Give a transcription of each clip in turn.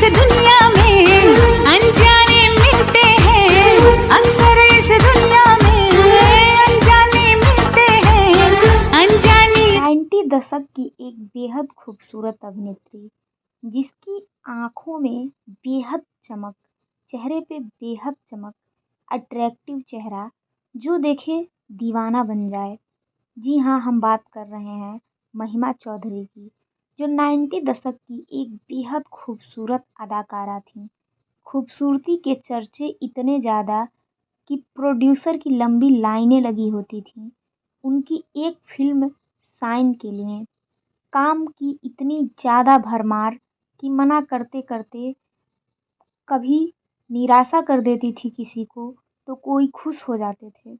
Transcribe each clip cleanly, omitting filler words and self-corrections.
दुनिया में अनजाने मिलते हैं, अक्सर इस दुनिया में अनजाने मिलते हैं, अनजाने। 90 दशक की एक बेहद खूबसूरत अभिनेत्री जिसकी आंखों में बेहद चमक, चेहरे पे बेहद चमक, अट्रैक्टिव चेहरा, जो देखे दीवाना बन जाए। जी हाँ, हम बात कर रहे हैं महिमा चौधरी की, जो 90 दशक की एक बेहद खूबसूरत अदाकारा थीं। खूबसूरती के चर्चे इतने ज़्यादा कि प्रोड्यूसर की लंबी लाइनें लगी होती थीं उनकी एक फ़िल्म साइन के लिए। काम की इतनी ज़्यादा भरमार कि मना करते-करते कभी निराशा कर देती थी किसी को, तो कोई खुश हो जाते थे।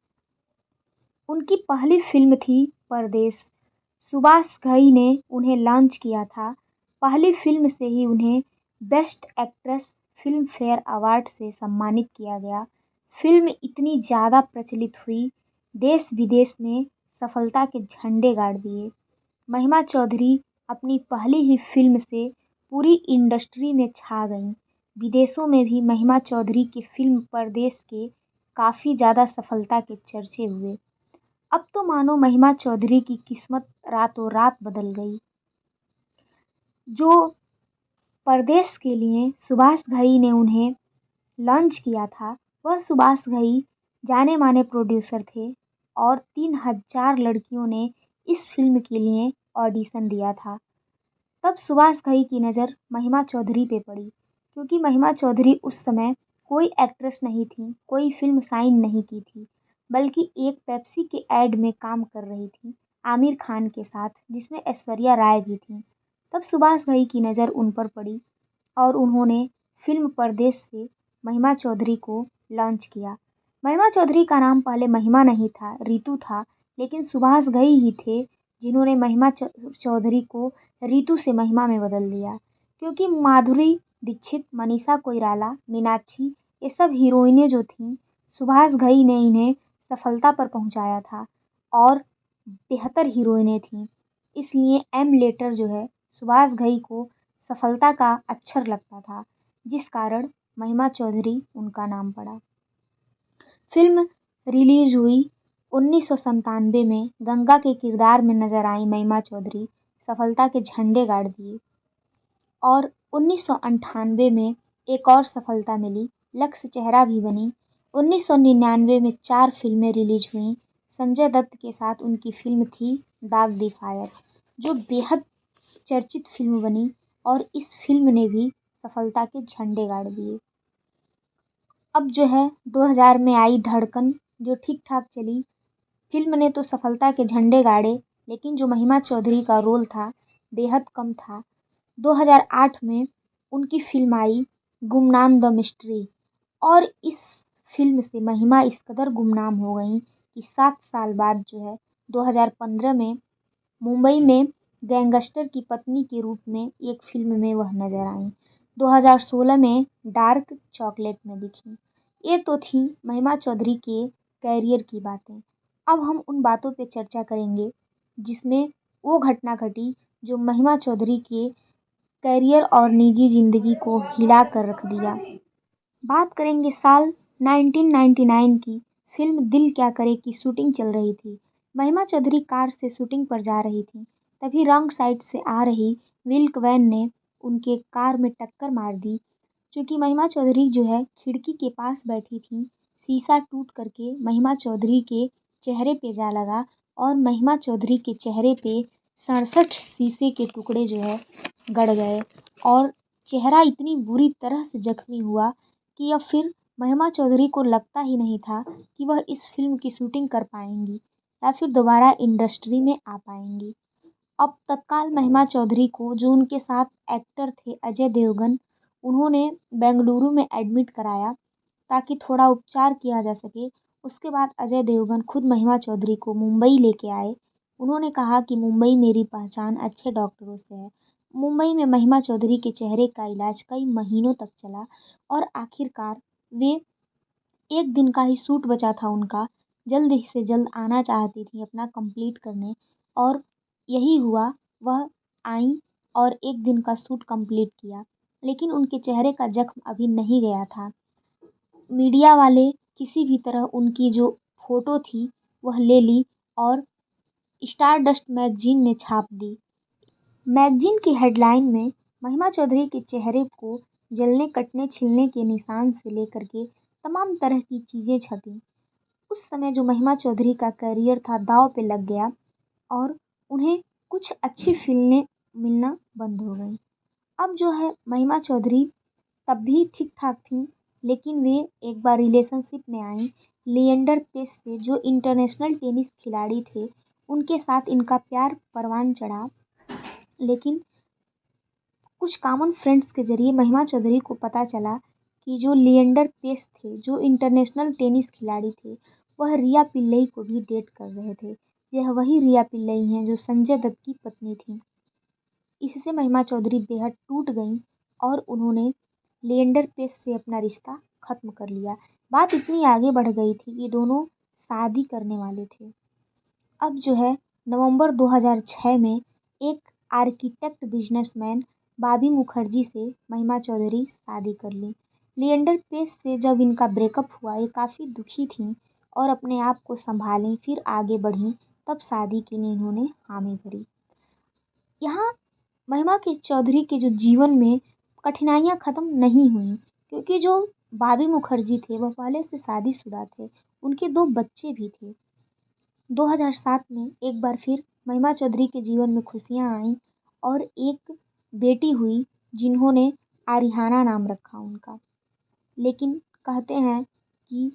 उनकी पहली फ़िल्म थी परदेस। सुभाष घई ने उन्हें लॉन्च किया था। पहली फ़िल्म से ही उन्हें best actress film fair award से सम्मानित किया गया। फ़िल्म इतनी ज़्यादा प्रचलित हुई, देश-विदेश में सफलता के झंडे गाड़ दिए। महिमा चौधरी अपनी पहली ही फ़िल्म से पूरी इंडस्ट्री में छा गईं। विदेशों में भी महिमा चौधरी की फ़िल्म परदेस के काफ़ी ज़्यादा सफलता के चर्चे हुए। अब तो मानो महिमा चौधरी की किस्मत रातों रात बदल गई। जो परदेस के लिए सुभाष घई ने उन्हें लॉन्च किया था, वह सुभाष घई जाने-माने प्रोड्यूसर थे और 3000 लड़कियों ने इस फ़िल्म के लिए ऑडिशन दिया था। तब सुभाष घई की नज़र महिमा चौधरी पे पड़ी, क्योंकि महिमा चौधरी उस समय कोई एक्ट्रेस नहीं थीं, कोई फ़िल्म साइन नहीं की थी, बल्कि एक पेप्सी के ऐड में काम कर रही थीं आमिर खान के साथ, जिसमें ऐश्वर्या राय भी थीं। तब सुभाष घई की नज़र उन पर पड़ी और उन्होंने फ़िल्म परदेस से महिमा चौधरी को लॉन्च किया। महिमा चौधरी का नाम पहले महिमा नहीं था, रितु था, लेकिन सुभाष घई ही थे जिन्होंने महिमा चौधरी को रितु से महिमा में बदल दिया, क्योंकि माधुरी दीक्षित, मनीषा कोइराला, मीनाक्षी, ये सब हीरोइनें जो थीं, सुभाष घई ने इन्हें सफलता पर पहुंचाया था और बेहतर हीरोइनें थीं। इसलिए एम लेटर जो है सुभाष घई को सफलता का अक्षर लगता था, जिस कारण महिमा चौधरी उनका नाम पड़ा। फ़िल्म रिलीज़ हुई 1997 में। गंगा के किरदार में नज़र आई महिमा चौधरी, सफलता के झंडे गाड़ दिए। और 1998 में एक और सफलता मिली, लक्ष्य चेहरा भी बनी। 1999 में 4 फ़िल्में रिलीज़ हुईं। संजय दत्त के साथ उनकी फ़िल्म थी दाग दी फायर, जो बेहद चर्चित फ़िल्म बनी और इस फ़िल्म ने भी सफलता के झंडे गाड़ दिए। अब जो है 2000 में आई धड़कन, जो ठीक-ठाक चली। फ़िल्म ने तो सफलता के झंडे गाड़े, लेकिन जो महिमा चौधरी का रोल था, बेहद कम था। 2008 में उनकी फ़िल्म आई गुमनाम द मिस्ट्री और इस फ़िल्म से महिमा इस कदर गुमनाम हो गईं कि 7 साल बाद जो है 2015 में मुंबई में गैंगस्टर की पत्नी के रूप में एक फ़िल्म में वह नज़र आईं। 2016 में डार्क चॉकलेट में दिखीं। ये तो थी महिमा चौधरी के कैरियर की बातें। अब हम उन बातों पे चर्चा करेंगे जिसमें वो घटना घटी जो महिमा चौधरी के कैरियर और निजी ज़िंदगी को हिला कर रख दिया। बात करेंगे साल 1999 की। फ़िल्म दिल क्या करे की शूटिंग चल रही थी। महिमा चौधरी कार से शूटिंग पर जा रही थीं, तभी रॉन्ग साइड से आ रही मिल्क वैन ने उनके कार में टक्कर मार दी। चूँकि महिमा चौधरी जो है खिड़की के पास बैठी थीं, शीशा टूट करके महिमा चौधरी के चेहरे पे जा लगा और महिमा चौधरी के चेहरे पे 67 शीशे के टुकड़े जो है गड़ गए और चेहरा इतनी बुरी तरह से ज़ख्मी हुआ कि अब फिर महिमा चौधरी को लगता ही नहीं था कि वह इस फ़िल्म की शूटिंग कर पाएंगी या फिर दोबारा इंडस्ट्री में आ पाएंगी। अब तत्काल महिमा चौधरी को, जो उनके साथ एक्टर थे अजय देवगन, उन्होंने बेंगलुरु में एडमिट कराया ताकि थोड़ा उपचार किया जा सके। उसके बाद अजय देवगन खुद महिमा चौधरी को मुंबई लेके आए। उन्होंने कहा कि मुंबई मेरी पहचान अच्छे डॉक्टरों से है। मुंबई में महिमा चौधरी के चेहरे का इलाज कई महीनों तक चला और आखिरकार वे एक दिन का ही शूट बचा था उनका, जल्द से जल्द आना चाहती थी अपना कंप्लीट करने और यही हुआ। वह आईं और एक दिन का शूट कंप्लीट किया। लेकिन उनके चेहरे का जख्म अभी नहीं गया था। मीडिया वाले किसी भी तरह उनकी जो फ़ोटो थी वह ले ली और स्टारडस्ट मैगज़ीन ने छाप दी। मैगज़ीन की हेडलाइन में महिमा चौधरी के चेहरे को जलने, कटने, छिलने के निशान से लेकर के तमाम तरह की चीज़ें छपीं। उस समय जो महिमा चौधरी का करियर था दांव पे लग गया और उन्हें कुछ अच्छी फ़िल्में मिलना बंद हो गईं। अब जो है महिमा चौधरी तब भी ठीक-ठाक थीं, लेकिन वे एक बार रिलेशनशिप में आईं लिएंडर पेस से, जो इंटरनेशनल टेनिस खिलाड़ी थे। उनके साथ इनका प्यार परवान चढ़ा, लेकिन कुछ कॉमन फ्रेंड्स के ज़रिए महिमा चौधरी को पता चला कि जो लिएंडर पेस थे, जो इंटरनेशनल टेनिस खिलाड़ी थे, वह रिया पिल्लई को भी डेट कर रहे थे। यह वही रिया पिल्लई हैं जो संजय दत्त की पत्नी थीं। इससे महिमा चौधरी बेहद टूट गईं और उन्होंने लिएंडर पेस से अपना रिश्ता ख़त्म कर लिया। बात इतनी आगे बढ़ गई थी कि दोनों शादी करने वाले थे। अब जो है नवंबर 2006 में एक आर्किटेक्ट बिजनेसमैन बॉबी मुखर्जी से महिमा चौधरी शादी कर ली। लिएंडर पेस से जब इनका ब्रेकअप हुआ, ये काफ़ी दुखी थीं और अपने आप को संभालीं, फिर आगे बढ़ीं, तब शादी के लिए इन्होंने हामी भरी। यहाँ महिमा के चौधरी के जो जीवन में कठिनाइयाँ ख़त्म नहीं हुईं, क्योंकि जो बॉबी मुखर्जी थे वह पहले से शादीशुदा थे, उनके 2 बच्चे भी थे। 2007 में एक बार फिर महिमा चौधरी के जीवन में खुशियाँ आईं और एक बेटी हुई, जिन्होंने आरियाना नाम रखा उनका। लेकिन कहते हैं कि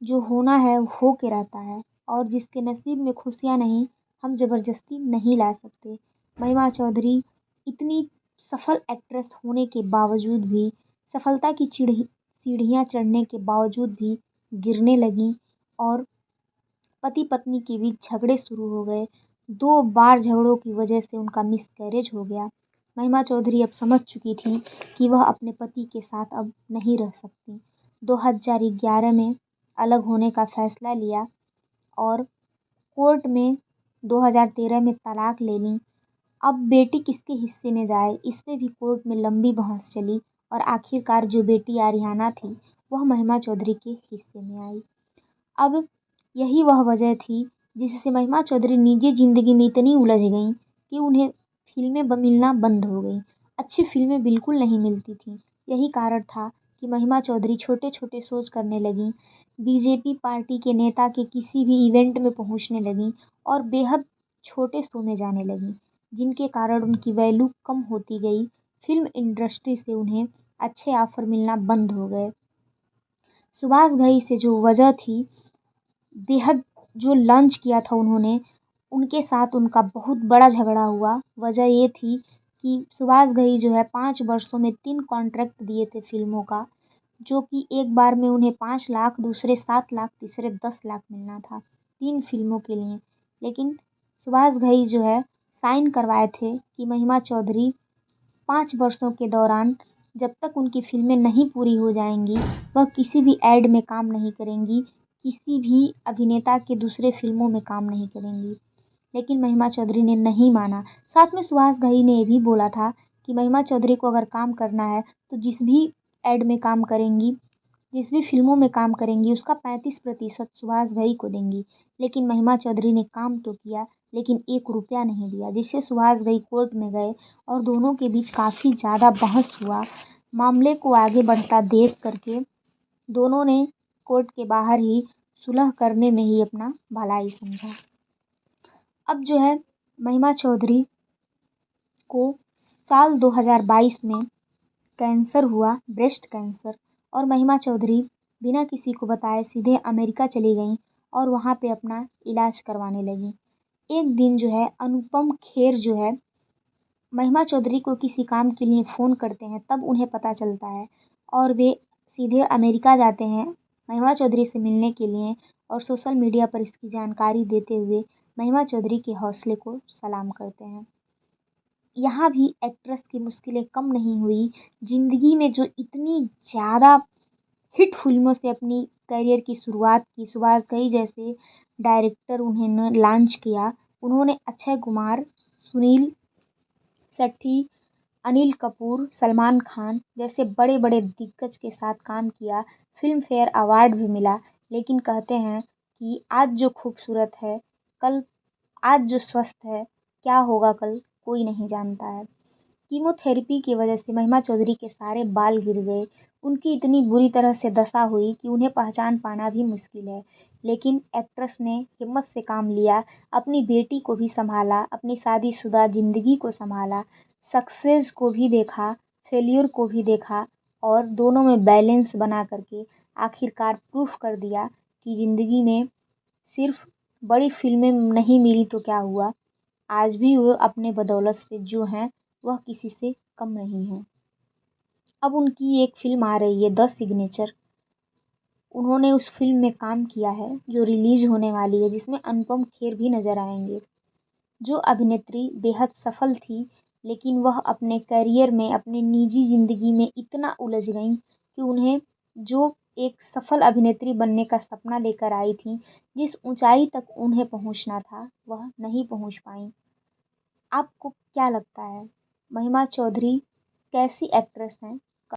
जो होना है वो हो के रहता है और जिसके नसीब में खुशियाँ नहीं, हम ज़बरदस्ती नहीं ला सकते। महिमा चौधरी इतनी सफल एक्ट्रेस होने के बावजूद भी, सफलता की सीढ़ियाँ चढ़ने के बावजूद भी गिरने लगीं और पति पत्नी के बीच झगड़े शुरू हो गए। 2 बार झगड़ों की वजह से उनका मिसकैरेज हो गया। महिमा चौधरी अब समझ चुकी थीं कि वह अपने पति के साथ अब नहीं रह सकतीं। 2011 में अलग होने का फैसला लिया और कोर्ट में 2013 में तलाक ले लीं। अब बेटी किसके हिस्से में जाए, इस पे भी कोर्ट में लंबी बहस चली और आखिरकार जो बेटी आरियाना थी वह महिमा चौधरी के हिस्से में आई। अब यही वह वजह थी जिससे महिमा चौधरी निजी ज़िंदगी में इतनी उलझ गईं कि उन्हें फ़िल्में मिलना बंद हो गईं। अच्छी फ़िल्में बिल्कुल नहीं मिलती थीं। यही कारण था कि महिमा चौधरी छोटे-छोटे शोज़ करने लगीं, बीजेपी पार्टी के नेता के किसी भी इवेंट में पहुंचने लगीं और बेहद छोटे शो में जाने लगीं, जिनके कारण उनकी वैल्यू कम होती गई। फ़िल्म इंडस्ट्री से उन्हें अच्छे ऑफ़र मिलना बंद हो गए। सुभाष घई से जो वजह थी, बेहद जो लॉन्च किया था उन्होंने, उनके साथ उनका बहुत बड़ा झगड़ा हुआ। वजह ये थी कि सुभाष घई जो है 5 वर्षों में 3 कॉन्ट्रैक्ट दिए थे फ़िल्मों का, जो कि एक बार में उन्हें 5 लाख, दूसरे 7 लाख, तीसरे 10 लाख मिलना था 3 फ़िल्मों के लिए। लेकिन सुभाष घई जो है साइन करवाए थे कि महिमा चौधरी 5 वर्षों के दौरान जब तक उनकी फ़िल्में नहीं पूरी हो जाएंगी, वह किसी भी ऐड में काम नहीं करेंगी, किसी भी अभिनेता के दूसरे फ़िल्मों में काम नहीं करेंगी। लेकिन महिमा चौधरी ने नहीं माना। साथ में सुभाष घई ने ये भी बोला था कि महिमा चौधरी को अगर काम करना है तो जिस भी ऐड में काम करेंगी, जिस भी फ़िल्मों में काम करेंगी, उसका 35% सुभाष घई को देंगी। लेकिन महिमा चौधरी ने काम तो किया, लेकिन 1 रुपया नहीं दिया, जिससे सुभाष घई कोर्ट में गए और दोनों के बीच काफ़ी ज़्यादा बहस हुआ। मामले को आगे बढ़ता देख करके दोनों ने कोर्ट के बाहर ही सुलह करने में ही अपना भलाई समझा। अब जो है महिमा चौधरी को साल 2022 में कैंसर हुआ, ब्रेस्ट कैंसर, और महिमा चौधरी बिना किसी को बताए सीधे अमेरिका चली गईं और वहाँ पे अपना इलाज करवाने लगीं। एक दिन जो है अनुपम खेर जो है महिमा चौधरी को किसी काम के लिए फ़ोन करते हैं, तब उन्हें पता चलता है और वे सीधे अमेरिका जाते हैं महिमा चौधरी से मिलने के लिए और सोशल मीडिया पर इसकी जानकारी देते हुए महिमा चौधरी के हौसले को सलाम करते हैं। यहाँ भी एक्ट्रेस की मुश्किलें कम नहीं हुई। ज़िंदगी में जो इतनी ज़्यादा हिट फ़िल्मों से अपनी करियर की शुरुआत की, सुभाष घई जैसे डायरेक्टर उन्हें लॉन्च किया। उन्होंने अक्षय कुमार, सुनील शेट्टी, अनिल कपूर, सलमान खान जैसे बड़े बड़े दिग्गज के साथ काम किया, फिल्म फेयर अवार्ड भी मिला, लेकिन कहते हैं कि आज जो खूबसूरत है, कल आज जो स्वस्थ है, क्या होगा कल कोई नहीं जानता है। कीमोथेरेपी की वजह से महिमा चौधरी के सारे बाल गिर गए। उनकी इतनी बुरी तरह से दशा हुई कि उन्हें पहचान पाना भी मुश्किल है। लेकिन एक्ट्रेस ने हिम्मत से काम लिया, अपनी बेटी को भी संभाला, अपनी शादीशुदा ज़िंदगी को संभाला, सक्सेस को भी देखा, फेल्योर को भी देखा और दोनों में बैलेंस बना करके आखिरकार प्रूफ कर दिया कि ज़िंदगी में सिर्फ बड़ी फिल्में नहीं मिली तो क्या हुआ, आज भी वो अपने बदौलत से जो हैं वह किसी से कम नहीं हैं। अब उनकी एक फ़िल्म आ रही है द सिग्नेचर। उन्होंने उस फ़िल्म में काम किया है जो रिलीज़ होने वाली है, जिसमें अनुपम खेर भी नज़र आएंगे। जो अभिनेत्री बेहद सफल थी, लेकिन वह अपने करियर में, अपने निजी ज़िंदगी में इतना उलझ गईं कि उन्हें जो एक सफल अभिनेत्री बनने का सपना लेकर आई थीं, जिस ऊंचाई तक उन्हें पहुंचना था, वह नहीं पहुंच पाईं। आपको क्या लगता है महिमा चौधरी कैसी एक्ट्रेस हैं